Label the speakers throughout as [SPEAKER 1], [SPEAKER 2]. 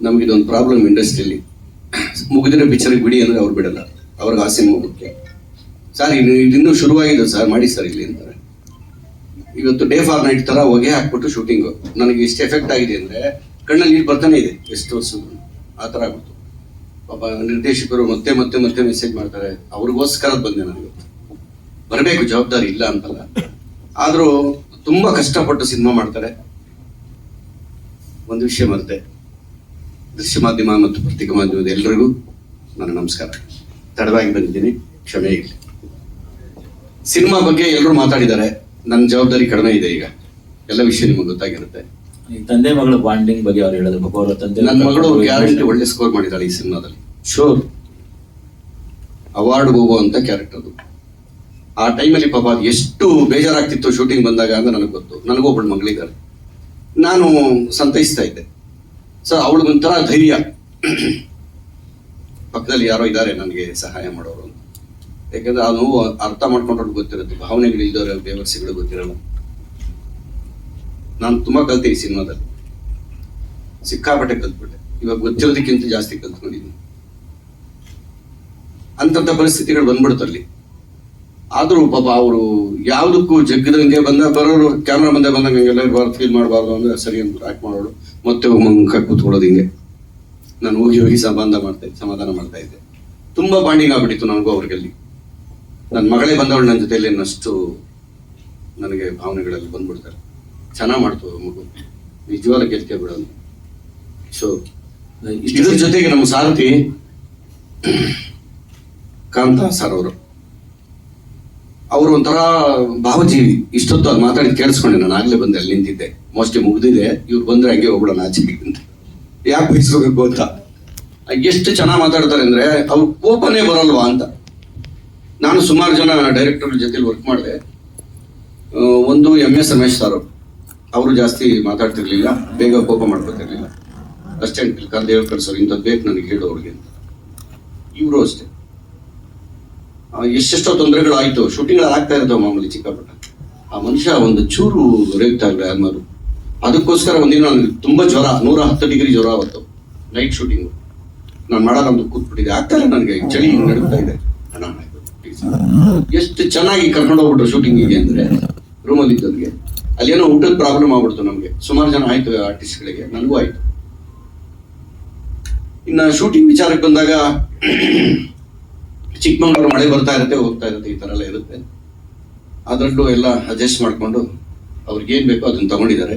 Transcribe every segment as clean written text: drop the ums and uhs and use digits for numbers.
[SPEAKER 1] ನಮಗಿದೊಂದು problem ಇಂಡಸ್ಟ್ರಿಯಲ್ಲಿ, ಮುಗಿದಿರೋ ಪಿಕ್ಚರ್ಗೆ ಬಿಡಿ ಅಂದರೆ ಅವ್ರು ಬಿಡಲ್ಲ, ಅವ್ರಿಗೆ ಆ ಸಿನಿಮಾ ಮುಖ್ಯ. ಸರ್ ಇನ್ನೂ ಶುರುವಾಗಿದೆ ಸರ್, ಮಾಡಿ ಸರ್ ಇಲ್ಲಿ ಅಂತಾರೆ. ಇವತ್ತು ಡೇ ಫಾರ್ ನೈಟ್ ಥರ ಹೊಗೆ ಹಾಕ್ಬಿಟ್ಟು ಶೂಟಿಂಗು. ನನಗೆ ಎಷ್ಟು ಎಫೆಕ್ಟ್ ಆಗಿದೆ ಅಂದರೆ ಕಣ್ಣಲ್ಲಿ ನೀರು ಬರ್ತಾನೆ ಇದೆ, ಎಷ್ಟು ವರ್ಷ ಆ ಥರ ಆಗ್ಬಿಟ್ಟು. ಪಾಪ ನಿರ್ದೇಶಕರು ಮತ್ತೆ ಮತ್ತೆ ಮತ್ತೆ ಮೆಸೇಜ್ ಮಾಡ್ತಾರೆ, ಅವ್ರಿಗೋಸ್ಕರ ಬಂದೆ ನನಗೆ. ಬರಬೇಕು, ಜವಾಬ್ದಾರಿ ಇಲ್ಲ ಅಂತಲ್ಲ, ಆದರೂ ತುಂಬ ಕಷ್ಟಪಟ್ಟು ಸಿನಿಮಾ ಮಾಡ್ತಾರೆ. ಒಂದು ವಿಷಯ ಮರೆತೆ, ದೃಶ್ಯ ಮಾಧ್ಯಮ ಮತ್ತು ಪತ್ರಿಕಾ ಮಾಧ್ಯಮದ ಎಲ್ಲರಿಗೂ ನನ್ನ ನಮಸ್ಕಾರ. ತಡವಾಗಿ ಬಂದಿದ್ದೀನಿ, ಕ್ಷಮೆ ಇರಲಿ. ಸಿನಿಮಾ ಬಗ್ಗೆ ಎಲ್ಲರೂ ಮಾತಾಡಿದ್ದಾರೆ, ನನ್ನ ಜವಾಬ್ದಾರಿ ಕಡಿಮೆ ಇದೆ. ಈಗ ಎಲ್ಲ ವಿಷಯ ನಿಮಗೆ ಗೊತ್ತಾಗಿರುತ್ತೆ.
[SPEAKER 2] ತಂದೆ ಮಗಳ ಬಾಂಡಿಂಗ್ ಬಗ್ಗೆ ಅವ್ರು ಹೇಳಿದ್ರು. ಪಾಪ ಅವರ ತಂದೆ,
[SPEAKER 1] ನನ್ನ ಮಗಳು ಗ್ಯಾರಂಟಿ ಒಳ್ಳೆ ಸ್ಕೋರ್ ಮಾಡಿದ್ದಾಳೆ ಈ ಸಿನಿಮಾದಲ್ಲಿ, ಶೋರ್. ಅವಾರ್ಡ್ ಹೋಗುವಂತ ಕ್ಯಾರೆಕ್ಟರ್ ಅದು. ಆ ಟೈಮಲ್ಲಿ ಪಾಪ ಅದು ಎಷ್ಟು ಬೇಜಾರಾಗ್ತಿತ್ತು ಶೂಟಿಂಗ್ ಬಂದಾಗ ಅಂತ ನನಗೆ ಗೊತ್ತು. ನನಗೂ ಒಬ್ಬಳು ಮಗಳಿದ್ದಾರೆ, ನಾನು ಸಂತೈಸ್ತಾ ಇದ್ದೆ. ಸೊ ಅವಳಿಗೊಂಥರ ಧೈರ್ಯ, ಪಕ್ಕದಲ್ಲಿ ಯಾರೋ ಇದ್ದಾರೆ ನನಗೆ ಸಹಾಯ ಮಾಡೋರು ಅಂತ. ಯಾಕಂದ್ರೆ ಆ ನೋವು ಅರ್ಥ ಮಾಡ್ಕೊಂಡ್ರೆ ಗೊತ್ತಿರುತ್ತೆ, ಭಾವನೆಗಳು ಇದ್ದವ್ರೆ ಬೇವರ್ಸಿಗಳು ಗೊತ್ತಿರಲ್ಲ. ನಾನು ತುಂಬಾ ಕಲ್ತೆ ಈ ಸಿನಿಮಾದಲ್ಲಿ, ಸಿಕ್ಕಾಪಟ್ಟೆ ಕಲ್ತ್ಬಿಟ್ಟೆ. ಇವಾಗ ಗೊತ್ತಿರೋದಕ್ಕಿಂತ ಜಾಸ್ತಿ ಕಲ್ತ್ಕೊಂಡಿದ್ದೀನಿ. ಅಂತಂತ ಪರಿಸ್ಥಿತಿಗಳು ಬಂದ್ಬಿಡುತ್ತಲ್ಲಿ. ಆದ್ರೂ ಪಾಪ ಅವರು ಯಾವುದಕ್ಕೂ ಜಗ್ಗದಂಗೆ ಬರೋರು ಕ್ಯಾಮ್ರಾ ಮುಂದೆ ಬಂದಂಗೆ ಹಂಗೆಲ್ಲ ಇರಬಾರ್ದು, ಫೀಲ್ ಮಾಡಬಾರ್ದು ಅಂದ್ರೆ ಸರಿ ಅಂತ ಆಕ್ಟ್ ಮಾಡೋರು. ಮತ್ತೆ ಮುಖ ಕೂತ್ಕೊಳ್ಳೋದು ಹಿಂಗೆ. ನಾನು ಹೋಗಿ ಸಮಾಧಾನ ಮಾಡ್ತಾ ಇದ್ದೆ. ತುಂಬಾ ಬಾಂಡಿಂಗ್ ಆಗ್ಬಿಟ್ಟಿತ್ತು ನನಗೂ ಅವ್ರಿಗಲ್ಲಿ. ನನ್ನ ಮಗಳೇ ಬಂದವಳು ನನ್ನ ಜೊತೆಯಲ್ಲಿ ಅನ್ನಷ್ಟು ನನಗೆ ಭಾವನೆಗಳಲ್ಲಿ ಬಂದ್ಬಿಡ್ತಾರೆ. ಚೆನ್ನಾಗಿ ಮಾಡ್ತು ಮಗು, ನಿಜವಾದ ಗೆಲ್ತಿಯ ಬಿಡೋದು. ಸೊ ಇದ್ರ ಜೊತೆಗೆ ನಮ್ಮ ಸಾರಥಿ ಕಾಂತ ಸರ್ ಅವರು ಒಂಥರ ಭಾವಜೀವಿ. ಇಷ್ಟೊತ್ತು ಅದು ಮಾತಾಡಿ ಕೇಳಿಸ್ಕೊಂಡೆ. ನಾನು ಆಗ್ಲೇ ಬಂದೆ, ಅಲ್ಲಿ ನಿಂತಿದ್ದೆ, ಮೋಸ್ಟ್ಲಿ ಮುಗ್ದಿದೆ. ಇವ್ರು ಬಂದ್ರೆ ಹಂಗೆ ಹೋಗ್ಬಿಡೋಣ ಆಚೆಗೆ ಅಂತ, ಯಾಕೆ ಬಯಸ್ಕೋಬೇಕು ಅಂತ. ಎಷ್ಟು ಚೆನ್ನಾಗಿ ಮಾತಾಡ್ತಾರೆ ಅಂದ್ರೆ ಅವ್ರ ಕೋಪನೇ ಬರಲ್ವಾ ಅಂತ. ನಾನು ಸುಮಾರು ಜನ ಡೈರೆಕ್ಟರ್ ಜೊತೆಲಿ ವರ್ಕ್ ಮಾಡಿದೆ. ಒಂದು MS ರಮೇಶ್ ಸರ್, ಅವರು ಜಾಸ್ತಿ ಮಾತಾಡ್ತಿರ್ಲಿಲ್ಲ, ಬೇಗ ಕೋಪ ಮಾಡ್ಕೊತಿರ್ಲಿಲ್ಲ. ಅಸ್ಟೆಂಟ್ ಕರ್ದೇವ್ ಕಳ್ಸೋರು, ಇಂಥದ್ದು ಬೇಕು ನನಗೆ ಹೇಳೋರಿಗೆ ಅಂತ. ಇವರು ಅಷ್ಟೇ, ಎಷ್ಟೆಷ್ಟೋ ತೊಂದರೆಗಳಾಯ್ತು, ಶೂಟಿಂಗ್ ಆಗ್ತಾ ಇರ್ತವೆ ಮಾಮೂಲಿ ಚಿಕ್ಕಪಟ್ಟ. ಆ ಮನುಷ್ಯ ಒಂದು ಚೂರು ರೇಗ್ತಾಗ್ಲಿ ಯಾರು. ಅದಕ್ಕೋಸ್ಕರ ಒಂದಿನ ನನಗೆ ತುಂಬಾ ಜ್ವರ, 110 ಡಿಗ್ರಿ ಜ್ವರ ಅವತ್ತು ನೈಟ್ ಶೂಟಿಂಗು. ನಾನು ಮಾಡಲ್ಲ ಅಂತ ಕೂತ್ಬಿಟ್ಟಿದ್ದೆ, ಆಗ್ತಾರೆ ನನಗೆ, ಚಳಿ ನಡುತ್ತಾ ಇದೆ. ಎಷ್ಟು ಚೆನ್ನಾಗಿ ಕರ್ಕೊಂಡು ಹೋಗ್ಬಿಟ್ರು ಶೂಟಿಂಗಿಗೆ ಅಂದ್ರೆ ರೂಮಲ್ಲಿ ಇದ್ದವ್ರಿಗೆ. ಅಲ್ಲೇನೋ ಊಟದ ಪ್ರಾಬ್ಲಮ್ ಆಗ್ಬಿಡ್ತು ನಮ್ಗೆ, ಸುಮಾರು ಜನ ಆಯ್ತು ಆರ್ಟಿಸ್ಟ್ಗಳಿಗೆ, ನನಗೂ ಆಯ್ತು. ಇನ್ನು ಶೂಟಿಂಗ್ ವಿಚಾರಕ್ಕೆ ಬಂದಾಗ ಚಿಕ್ಕಮಂಗ್ಳೂರು ಮಳೆ ಬರ್ತಾ ಇರುತ್ತೆ, ಹೋಗ್ತಾ ಇರುತ್ತೆ, ಈ ತರ ಎಲ್ಲ ಇರುತ್ತೆ. ಅದರಲ್ಲೂ ಎಲ್ಲ ಅಡ್ಜಸ್ಟ್ ಮಾಡ್ಕೊಂಡು ಅವ್ರಿಗೇನ್ ಬೇಕೋ ಅದನ್ನ ತಗೊಂಡಿದ್ದಾರೆ.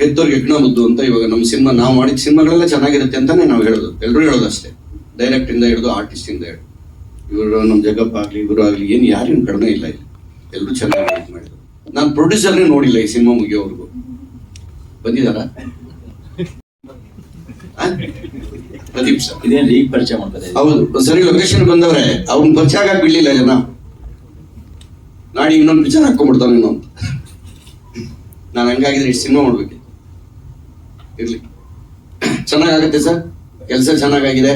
[SPEAKER 1] ಹೆತ್ತೋರ್ಗೆ ಯಜ್ಞ ಮುದ್ದು ಅಂತ. ಇವಾಗ ನಮ್ಮ ಸಿನಿಮಾ, ನಾವು ಮಾಡಿದ ಸಿನಿಮಾಗಳೆಲ್ಲ ಚೆನ್ನಾಗಿರುತ್ತೆ ಅಂತಾನೆ ನಾವು ಹೇಳೋದು, ಎಲ್ಲರೂ ಹೇಳೋದು ಅಷ್ಟೇ. ಡೈರೆಕ್ಟ್ ಇಂದ ಹಿಡಿದು ಆರ್ಟಿಸ್ಟ್ ಇಂದ ಹಿಡಿದು ಇವರು ನಮ್ಮ ಜಗಪ್ಪ ಆಗ್ಲಿ ಇವರು ಆಗ್ಲಿ ಏನು ಯಾರೇನು ಕಡಿಮೆ ಇಲ್ಲ ಇಲ್ಲಿ, ಎಲ್ಲರೂ ಚೆನ್ನಾಗಿ ಮಾಡಿದ್ರು. ನಾನು ಪ್ರೊಡ್ಯೂಸರ್ನೇ ನೋಡಿಲ್ಲ ಈ ಸಿನಿಮಾ ಮುಗಿಯೋವರೆಗೂ. ಬಂದಿದಾರ ಪ್ರದೀಪ್ ಸರ್,
[SPEAKER 2] ಇದೇನು ಈಗ ಪರಿಚಯ ಮಾಡ್ತಾರೆ?
[SPEAKER 1] ಹೌದು ಸರಿ, ಲೊಕೇಶನ್ ಬಂದವ್ರೆ, ಅವ್ರನ್ನ ಪರಿಚಯ ಆಗಕ್ಕೆ ಬಿಡ್ಲಿಲ್ಲ ಜನ. ನಾಡಿ ಇನ್ನೊಂದು ಪಿಕ್ಚರ್ ಹಾಕೊಂಡ್ಬಿಡ್ತಾನೆ ಇನ್ನೊಂದು. ನಾನು ಹಂಗಾಗಿದ್ರೆ ಇಷ್ಟು ಸಿನಿಮಾ ಮಾಡ್ಬೇಕು. ಇರ್ಲಿ, ಚೆನ್ನಾಗಾಗುತ್ತೆ ಸರ್, ಕೆಲಸ ಚೆನ್ನಾಗಾಗಿದೆ.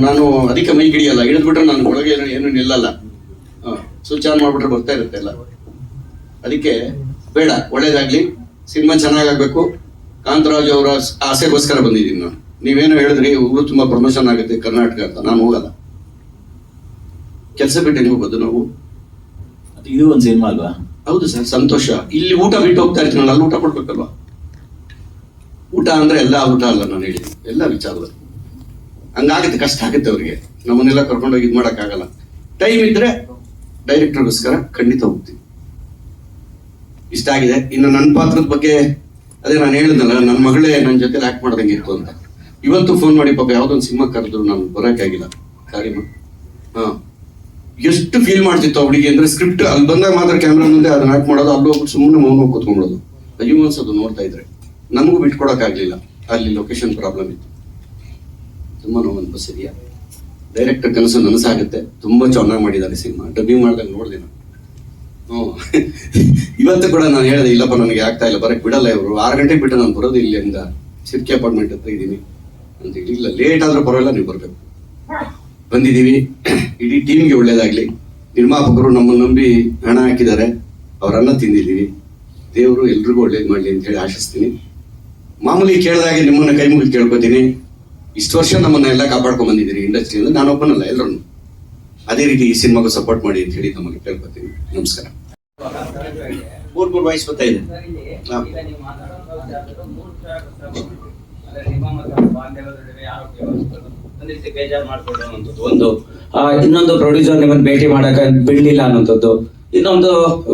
[SPEAKER 1] ನಾನು ಅದಕ್ಕೆ ಮೈ ಹಿಡಿಯಲ್ಲ, ಹಿಡಿದ್ಬಿಟ್ರೆ ನಾನು ಒಳಗೆ ಏನು ನಿಲ್ಲಲ್ಲ. ಸ್ವಿಚ್ ಆನ್ ಮಾಡ್ಬಿಟ್ರೆ ಬರ್ತಾ ಇರುತ್ತೆ ಎಲ್ಲ. ಅದಕ್ಕೆ ಬೇಡ, ಒಳ್ಳೇದಾಗ್ಲಿ, ಸಿನಿಮಾ ಚೆನ್ನಾಗಾಗ್ಬೇಕು. ಕಾಂತರಾಜ್ ಅವರ ಆಸೆಗೋಸ್ಕರ ಬಂದಿದ್ದೀನಿ ನಾನು. ನೀವೇನು ಹೇಳಿದ್ರಿ, ಊರು ತುಂಬಾ ಪ್ರಮೋಷನ್ ಆಗುತ್ತೆ ಕರ್ನಾಟಕ ಅಂತ, ನಾನು ಹೋಗಲ್ಲ. ಕೆಲಸ ಬಿಟ್ಟು ಹೋಗೋದು ನಾವು.
[SPEAKER 2] ಇದು ಒಂದು ಸಿನಿಮಾ ಅಲ್ವಾ?
[SPEAKER 1] ಹೌದು ಸರ್, ಸಂತೋಷ. ಇಲ್ಲಿ ಊಟ ಬಿಟ್ಟು ಹೋಗ್ತಾ ಇರ್ತೀನಿ, ಅಲ್ಲಿ ಊಟ ಕೊಡ್ಬೇಕಲ್ವಾ. ಊಟ ಅಂದ್ರೆ ಎಲ್ಲ ಊಟ ಅಲ್ಲ, ನಾನು ಹೇಳಿದ್ದೀನಿ ಎಲ್ಲ ವಿಚಾರದಲ್ಲಿ. ಹಂಗಾಗುತ್ತೆ, ಕಷ್ಟ ಆಗುತ್ತೆ ಅವ್ರಿಗೆ. ನಮ್ಮನ್ನೆಲ್ಲ ಕರ್ಕೊಂಡೋಗಿ ಇದು ಮಾಡೋಕ್ಕಾಗಲ್ಲ. ಟೈಮ್ ಇದ್ರೆ ಡೈರೆಕ್ಟರ್ಗೋಸ್ಕರ ಖಂಡಿತ ಹೋಗ್ತೀನಿ. ಇಷ್ಟ ಆಗಿದೆ. ಇನ್ನು ನನ್ನ ಪಾತ್ರದ ಬಗ್ಗೆ ಅದೇ ನಾನು ಹೇಳಿದ್ನಲ್ಲ, ನನ್ನ ಮಗಳೇ ನನ್ನ ಜೊತೆ ಆಕ್ಟ್ ಮಾಡ್ದಂಗೆ ಇತ್ತು ಅಂತ. ಇವತ್ತು ಫೋನ್ ಮಾಡಿ ಪಾಪ ಯಾವ್ದೊಂದು ಸಿನಿಮಾ ಕರೆದ್ರು, ನಾನು ಬರೋಕ್ಕಾಗಿಲ್ಲ. ಕಾರ್ಯಕ್ರಮ ಎಷ್ಟು ಫೀಲ್ ಮಾಡ್ತಿತ್ತು ಅವಳಿಗೆ ಅಂದ್ರೆ, ಸ್ಕ್ರಿಪ್ಟ್ ಅಲ್ಲಿ ಬಂದಾಗ ಮಾತ್ರ ಕ್ಯಾಮ್ರಾ ಮುಂದೆ ಅದನ್ನ ಆಕ್ಟ್ ಮಾಡೋದು, ಅಲ್ಲಿ ಹೋಗ್ಬಿಟ್ಟು ಸುಮ್ಮನೆ ಮೌನ ಕೂತ್ಕೊಂಡ್ಬಿಡೋದು. ಅಯ್ಯೋ ಅನ್ಸೋದು ನೋಡ್ತಾ ಇದ್ರೆ. ನಮಗೂ ಬಿಟ್ಕೊಡಕ್ಕಾಗ್ಲಿಲ್ಲ, ಅಲ್ಲಿ ಲೊಕೇಶನ್ ಪ್ರಾಬ್ಲಮ್ ಇತ್ತು. ತುಂಬಾ ನೋವು ಅನ್ಪಿಸಿದ್ಯಾ. ಡೈರೆಕ್ಟರ್ ಕನಸು ನನಸಾಗುತ್ತೆ. ತುಂಬಾ ಚೆನ್ನಾಗಿ ಮಾಡಿದ್ದಾರೆ ಸಿನಿಮಾ. ಡಬ್ಬಿಂಗ್ ಮಾಡ್ದಾಗ ನೋಡಿದೆ ನಾನು. ಇವತ್ತು ಕೂಡ ನಾನು ಹೇಳಿದೆ, ಇಲ್ಲಪ್ಪ ನನಗೆ ಆಗ್ತಾ ಇಲ್ಲ, ಬರಕ್ ಬಿಡಲ್ಲ ಇವರು. 6 ಗಂಟೆಗೆ ಬಿಟ್ಟು ನಾನು ಬರೋದು ಇಲ್ಲಿಂದ ಸಿರ್ಕಿ ಅಪಾರ್ಟ್ಮೆಂಟ್ ಹತ್ರ ಇದ್ದೀನಿ ಅಂತ ಹೇಳಿ. ಇಲ್ಲ, ಲೇಟ್ ಆದ್ರೂ ಪರವಾಗಿಲ್ಲ, ನೀವು ಬರ್ಬೇಕು. ಬಂದಿದ್ದೀವಿ. ಇಡೀ ಟೀಮ್ಗೆ ಒಳ್ಳೇದಾಗ್ಲಿ. ನಿರ್ಮಾಪಕರು ನಮ್ಮನ್ನು ನಂಬಿ ಹಣ ಹಾಕಿದ್ದಾರೆ, ಅವರನ್ನ ತಿಂದಿದ್ದೀವಿ. ದೇವರು ಎಲ್ರಿಗೂ ಒಳ್ಳೇದು ಮಾಡಲಿ ಅಂತ ಹೇಳಿ ಆಶಿಸ್ತೀನಿ. ಮಾಮೂಲಿ ಕೇಳಿದಾಗೆ ನಿಮ್ಮನ್ನ ಕೈ ಮುಗಿದು ಕೇಳ್ಕೊತೀನಿ. ಇಷ್ಟು ವರ್ಷ ನಮ್ಮನ್ನೆಲ್ಲ ಕಾಪಾಡ್ಕೊಂಡ್ ಬಂದಿದ್ದೀರಿ ಇಂಡಸ್ಟ್ರಿಯಿಂದ, ನಾನೊಬ್ಬನಲ್ಲ, ಎಲ್ಲರನ್ನು ಅದೇ ರೀತಿ ಈ ಸಿನಿಮಾಗೂ ಸಪೋರ್ಟ್ ಮಾಡಿ ಅಂತ ಹೇಳಿ ನಮ್ಮಲ್ಲಿ ಕೇಳ್ಕೊತೀನಿ. ನಮಸ್ಕಾರ. ಮೂರು ವಾಯ್ಸ್ ಬರ್ತಾ ಇದೆ. ಹಾ.
[SPEAKER 3] ಒಂದು ಇನ್ನೊಂದು ಪ್ರೊಡ್ಯೂಸರ್ ನಿಮ್ಮನ್ನ ಭೇಟಿ ಮಾಡಕ ಬಿಡ್ಲಿಲ್ಲ ಅನ್ನೋಂಥದ್ದು, ಇನ್ನೊಂದು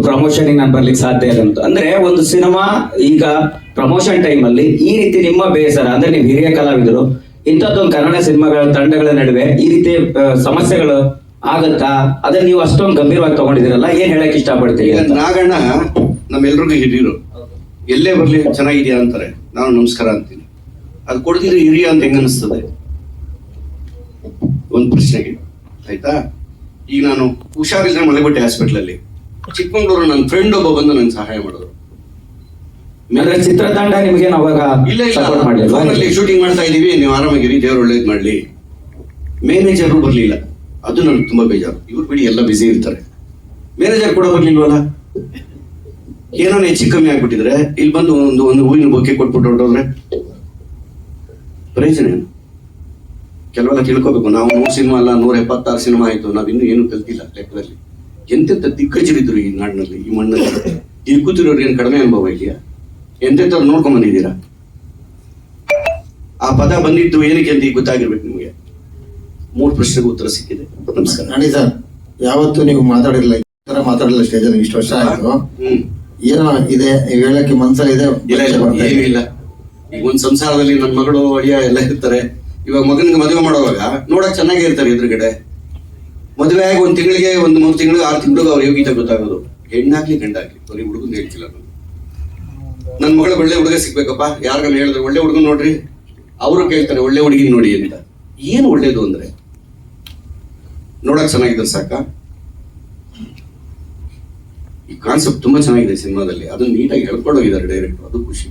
[SPEAKER 3] ಪ್ರಮೋಷನ್ ನಾನು ಬರ್ಲಿಕ್ಕೆ ಸಾಧ್ಯ ಇಲ್ಲ ಅನ್ನೋದು. ಅಂದ್ರೆ ಒಂದು ಸಿನಿಮಾ ಈಗ ಪ್ರಮೋಷನ್ ಟೈಮ್ ಅಲ್ಲಿ ಈ ರೀತಿ ನಿಮ್ಮ ಬೇಸರ, ಅಂದ್ರೆ ನೀವು ಹಿರಿಯ ಕಲಾವಿದರು, ಇಂಥದ್ದೊಂದು ಕನ್ನಡ ಸಿನಿಮಾಗಳ ತಂಡಗಳ ನಡುವೆ ಈ ರೀತಿ ಸಮಸ್ಯೆಗಳು ಆಗತ್ತಾ? ಅದನ್ನ ನೀವು ಅಷ್ಟೊಂದು ಗಂಭೀರವಾಗಿ ತಗೊಂಡಿದ್ದೀರಲ್ಲ, ಏನ್ ಹೇಳಕ್ ಇಷ್ಟಪಡ್ತೀರಿ?
[SPEAKER 1] ನಾಗಣ್ಣ ನಮ್ಮೆಲ್ರಿಗೂ ಹಿರಿಯರು, ಎಲ್ಲೇ ಬರ್ಲಿ ಚೆನ್ನಾಗಿದ್ಯಾ ಅಂತಾರೆ, ನಾನು ನಮಸ್ಕಾರ ಅಂತೀನಿ. ಅದು ಕೊಡ್ತಿದ್ರೆ ಹಿರಿಯ ಅಂತ ಹೆಂಗ ಅನಿಸ್ತದೆ? ಒಂದು ಪ್ರಶ್ನೆಗೆ ಆಯ್ತಾ. ಈಗ ನಾನು ಹುಷಾರಿಲ್ಲದೆ ಮಲೆಬಟ್ಟೆ ಹಾಸ್ಪಿಟ್ಲಲ್ಲಿ ಚಿಕ್ಕಮಂಗ್ಳೂರು ನನ್ನ ಫ್ರೆಂಡ್ ಒಬ್ಬ ಬಂದು ನಂಗೆ ಸಹಾಯ ಮಾಡಿದ್ರು.
[SPEAKER 3] ಅಂದ್ರೆ ಚಿತ್ರತಂಡ ನಿಮ್ಗೆ ಅವಾಗ
[SPEAKER 1] ಇಲ್ಲ
[SPEAKER 3] ಸಪೋರ್ಟ್ ಮಾಡಲಿಲ್ಲ?
[SPEAKER 1] ಫೋನಲ್ಲಿ ಶೂಟಿಂಗ್ ಮಾಡ್ತಾ ಇದೀವಿ, ನೀವು ಆರಾಮಾಗಿರಿ, ದೇವ್ರು ಒಳ್ಳೇದ್ ಮಾಡ್ಲಿ. ಮ್ಯಾನೇಜರ್ ಬರ್ಲಿಲ್ಲ, ಅದು ನನಗೆ ತುಂಬಾ ಬೇಜಾರು. ಇವ್ರು ಬಿಡಿ ಎಲ್ಲ ಬಿಸಿ ಇರ್ತಾರೆ, ಮ್ಯಾನೇಜರ್ ಕೂಡ ಬರ್ಲಿಲ್ವಲ್ಲ. ಏನೋ ಹೆಚ್ಚು ಕಮ್ಮಿ ಆಗ್ಬಿಟ್ಟಿದ್ರೆ ಇಲ್ಲಿ ಬಂದು ಒಂದು ಹೂವಿನ ಬೊಕ್ಕೆ ಕೊಟ್ಬಿಟ್ಟು ಹೊರಟೋದ್ರೆ ಪ್ರಯೋಜನ ಏನು? ಕೆಲವೆಲ್ಲ ತಿಳ್ಕೊಬೇಕು. ನಾವು 100 ಸಿನಿಮಾ ಅಲ್ಲ, 176 ಸಿನಿಮಾ ಆಯ್ತು, ನಾವಿನ್ನೂ ಏನು ಕಲ್ತಿಲ್ಲ ಲೆಕ್ಕದಲ್ಲಿ. ಎಂತೆಂಥ ದಿಗ್ಗಜರಿದ್ರು ಈ ನಾಡಿನಲ್ಲಿ, ಈ ಮಣ್ಣಲ್ಲಿ. ಈ ಕೂತಿರೋರ್ಗೆ ಏನು ಕಡಿಮೆ ಅನುಭವ ಇದೆಯಾ? ಎಂತೆಂಥವ್ರು ನೋಡ್ಕೊಂಡ್ ಬಂದಿದ್ದೀರಾ? ಆ ಪದ ಬಂದಿದ್ದು ಏನಕ್ಕೆ ಅಂತ ಈಗ ಗೊತ್ತಾಗಿರ್ಬೇಕು ನಿಮಗೆ. 3 ಪ್ರಶ್ನೆಗೆ ಉತ್ತರ ಸಿಕ್ಕಿದೆ. ನಮಸ್ಕಾರ.
[SPEAKER 4] ನಾನಿ ಸರ್, ಯಾವತ್ತು ನೀವು ಮಾತಾಡಿರಲಿಲ್ಲ, ಈ ತರ ಮಾತಾಡಿಲ್ಲ ಸ್ಟೇಜಲ್ಲಿ. ಇಷ್ಟು ವರ್ಷ ಆಯ್ತು, ಏನೋ ಇದೆ ಹೇಳಕ್ಕೆ ಮನ್ಸಲ್ಲಿ ಇದೆ?
[SPEAKER 1] ಏನೂ ಇಲ್ಲ. ಈಗ ಒಂದ್ ಸಂಸಾರದಲ್ಲಿ ನನ್ನ ಮಗಳು ಅಳಿಯ ಎಲ್ಲ ಇರ್ತಾರೆ. ಇವಾಗ ಮಗನಿಗೆ ಮದುವೆ ಮಾಡುವಾಗ ನೋಡಕ್ ಚೆನ್ನಾಗೇ ಇರ್ತಾರೆ ಎದುರುಗಡೆ. ಮದುವೆ ಆಗಿ 1 ತಿಂಗಳಿಗೆ, 3 ತಿಂಗಳಿಗೆ, 6 ತಿಂಗಳಿಗೆ ಅವ್ರ ಯೋಗ್ಯತೆ ಗೊತ್ತಾಗೋದು. ಹೆಣ್ಣಾಗ್ಲಿ ಗಂಡಾಗ್ಲಿ, ಬರೀ ಹುಡುಗನ್ ಹೇಳ್ತಿಲ್ಲ ನಾನು. ನನ್ನ ಮಗಳ ಒಳ್ಳೆ ಹುಡುಗ ಸಿಗ್ಬೇಕಪ್ಪ, ಯಾರಿಗಾನ ಹೇಳಿದ್ರೆ ಒಳ್ಳೆ ಹುಡುಗನ್ ನೋಡ್ರಿ, ಅವರು ಕೇಳ್ತಾರೆ ಒಳ್ಳೆ ಹುಡುಗಿನ ನೋಡಿ ಅಂತ. ಏನು ಒಳ್ಳೇದು ಅಂದ್ರೆ ನೋಡಕ್ ಚೆನ್ನಾಗಿದ್ರೆ ಸಾಕ. ಈ ಕಾನ್ಸೆಪ್ಟ್ ತುಂಬಾ ಚೆನ್ನಾಗಿದೆ ಸಿನಿಮಾದಲ್ಲಿ, ಅದನ್ನ ನೀಟಾಗಿ ಹೇಳ್ಕೊಂಡು ಹೋಗಿದ್ದಾರೆ ಡೈರೆಕ್ಟರ್, ಅದು ಖುಷಿ.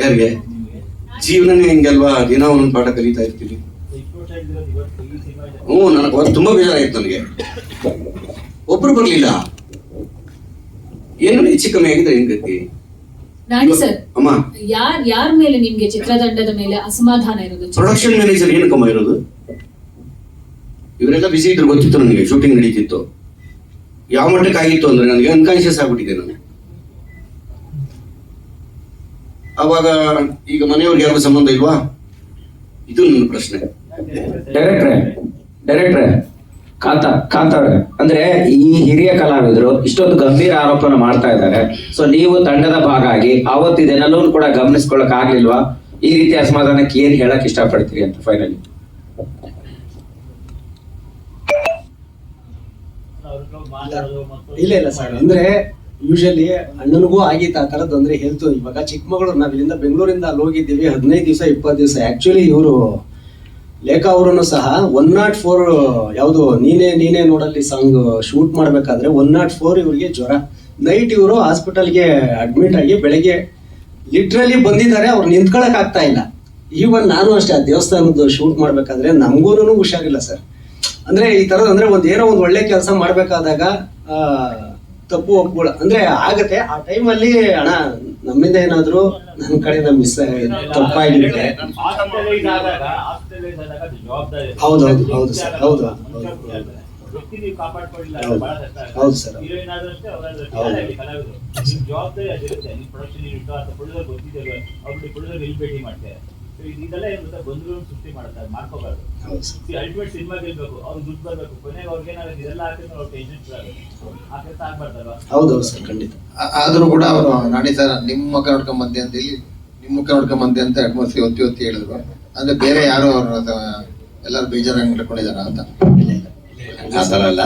[SPEAKER 1] ಯಾರಿಗೆ? ಜೀವನನೇ ಹೆಂಗಲ್ವಾ, ದಿನ ಒಂದೊಂದು ಪಾಠ ಕಲಿತಾ ಇರ್ತೀವಿ. ನನಗೆ ತುಂಬಾ ಬೇಜಾರಾಯ್ತು. ನನಗೆ ಒಬ್ರು ಬರ್ಲಿಲ್ಲ, ಏನು ಹೆಚ್ಚು ಕಮ್ಮಿ ಆಗಿದೆ. ಹೆಂಗ್ ಗತಿ?
[SPEAKER 5] ನಾಣಿ ಸರ್,
[SPEAKER 1] ಅಮ್ಮ,
[SPEAKER 5] ಯಾರ ಮೇಲೆ ನಿಮ್ಗೆ ಚಿತ್ರತಂಡದ ಮೇಲೆ ಅಸಮಾಧಾನ ಇರೋದು?
[SPEAKER 1] ಪ್ರೊಡಕ್ಷನ್ ಮ್ಯಾನೇಜರ್ ಏನಕ್ಕಮ್ಮ ಇರೋದು? ಇವರೆಲ್ಲ ಬಿಸಿ ಇದ್ರು ಗೊತ್ತಿತ್ತು ನನಗೆ, ಶೂಟಿಂಗ್ ನಡೀತಿತ್ತು. ಯಾವ ಮಟ್ಟಕ್ಕೆ ಆಗಿತ್ತು ಅಂದ್ರೆ ನನಗೆ ಅನ್ಕಾನ್ಶಿಯಸ್ ಆಗ್ಬಿಟ್ಟಿದೆ ನಾನು. ಅವಾಗ ಈಗ ಮನೆಯವ್ರಿಗೆ ಯಾರಿಗೂ ಸಂಬಂಧ ಇಲ್ವಾ? ಇದು ನನ್ನ ಪ್ರಶ್ನೆ.
[SPEAKER 3] ಡೈರೆಕ್ಟ್ರೆ ಕಾಂತವ್ರೆ, ಅಂದ್ರೆ ಈ ಹಿರಿಯ ಕಲಾವಿದರು ಇಷ್ಟೊಂದು ಗಂಭೀರ ಆರೋಪನ ಮಾಡ್ತಾ ಇದ್ದಾರೆ. ಸೊ ನೀವು ತಂಡದ ಭಾಗ ಆಗಿ ಅವತ್ತು ಇದನ್ನೆಲ್ಲವೂ ಕೂಡ ಗಮನಿಸ್ಕೊಳಕ್ ಆಗ್ಲಿಲ್ವಾ? ಈ ರೀತಿ ಅಸಮಾಧಾನಕ್ಕೆ ಏನ್ ಹೇಳಕ್ ಇಷ್ಟಪಡ್ತೀರಿ ಅಂತ ಫೈನಲಿ?
[SPEAKER 6] ಇಲ್ಲ ಸರ್, ಅಂದ್ರೆ ಯೂಶಲಿ ಅಣ್ಣನಿಗೂ ಆಗಿತ್ತು ಆ ತರದ್ದು. ಅಂದ್ರೆ ಹೆಲ್ತ್, ಇವಾಗ ಚಿಕ್ಕಮಗಳೂರು, ನಾವ್ ಇಲ್ಲಿಂದ ಬೆಂಗಳೂರಿಂದ ಅಲ್ಲಿ ಹೋಗಿದ್ದೀವಿ 15 ದಿವಸ 20 ದಿವಸ. ಆಕ್ಚುಲಿ ಇವರು ಲೇಖಾ ಅವರನ್ನು ಸಹ 104 ಯಾವುದು ನೀನೇ ನೋಡಲ್ಲಿ ಸಾಂಗ್ ಶೂಟ್ ಮಾಡ್ಬೇಕಾದ್ರೆ 104 ಇವ್ರಿಗೆ ಜ್ವರ. ನೈಟ್ ಇವರು ಹಾಸ್ಪಿಟಲ್ಗೆ ಅಡ್ಮಿಟ್ ಆಗಿ ಬೆಳಗ್ಗೆ ಲಿಟ್ರಲಿ ಬಂದಿದ್ದಾರೆ. ಅವ್ರು ನಿಂತ್ಕೊಳಕ್ ಆಗ್ತಾ ಇಲ್ಲ. ಈವನ್ ನಾನು ಅಷ್ಟೇ, ಆ ದೇವಸ್ಥಾನದ ಶೂಟ್ ಮಾಡ್ಬೇಕಾದ್ರೆ ನಮಗೂನು ಹುಷಾರಿಲ್ಲ ಸರ್. ಅಂದ್ರೆ ಈ ತರದ್ ಅಂದ್ರೆ ಏನೋ ಒಂದು ಒಳ್ಳೆ ಕೆಲಸ ಮಾಡ್ಬೇಕಾದಾಗ ತಪ್ಪು ಒಪ್ಕೊಳ್ಳ ಅಂದ್ರೆ ಆಗತ್ತೆ. ಆ ಟೈಮಲ್ಲಿ ಅಣ್ಣ ನಮ್ಮಿಂದ ಏನಾದ್ರು ನನ್ನ ಕಡೆಯಿಂದ ಮಿಸ್ ತಪ್ಪಾಗಿರುತ್ತೆ. ಹೌದೌದು ಸರ್, ಹೌದು ಸರ್,
[SPEAKER 2] ಇದೆಲ್ಲ ಏನ್ ಗೊತ್ತಾ, ಗೊಂದಲವನ್ನು ಸೃಷ್ಟಿ ಮಾಡ್ತಾರೆ, ಮಾಡ್ಕೋಬಾರ್ದು. ಅಲ್ಟಿಮೇಟ್ ಸಿನಿಮಾ ಗೆಲ್ಬೇಕು, ಅವ್ರು ದುಡ್ಡು ಬರ್ಬೇಕು, ಕೊನೆಗೆ ಅವ್ರಿಗೆ ಏನಾಗುತ್ತೆ ಇದೆಲ್ಲ ಹಾಕಿದ್ರೆ ಅವ್ರ ಟೆನ್ಷನ್ ಆ ಕೆಲಸ ಆಗ್ಬಾರ್ದಲ್ವಾ?
[SPEAKER 6] ಹೌದೌದು ಸರ್, ಖಂಡಿತ.
[SPEAKER 4] ಆದ್ರೂ ಕೂಡ ಅವರು ನಾಣಿ ಸರ್ ನಿಮ್ಮ ಮುಖ ನೋಡ್ಕೊಂಡ್ ಬಂದೆ ಅಂತ, ಇಲ್ಲಿ ನಿಮ್ಮ ಮುಖ ನೋಡ್ಕೊಂಡ್ ಬಂದೆ ಅಂತ ಅಟ್ಮಾಸ್ಫಿಯರ್ ಒತ್ತಿ ಹೇಳಿದ್ರು. ಅಂದ್ರೆ ಬೇರೆ ಯಾರು ಅವ್ರ ಎಲ್ಲರೂ ಬೇಜಾರಾಗಿ ಮಾಡ್ಕೊಂಡಿದಾರ ಅಂತ?
[SPEAKER 1] ಆ ತರ ಅಲ್ಲ.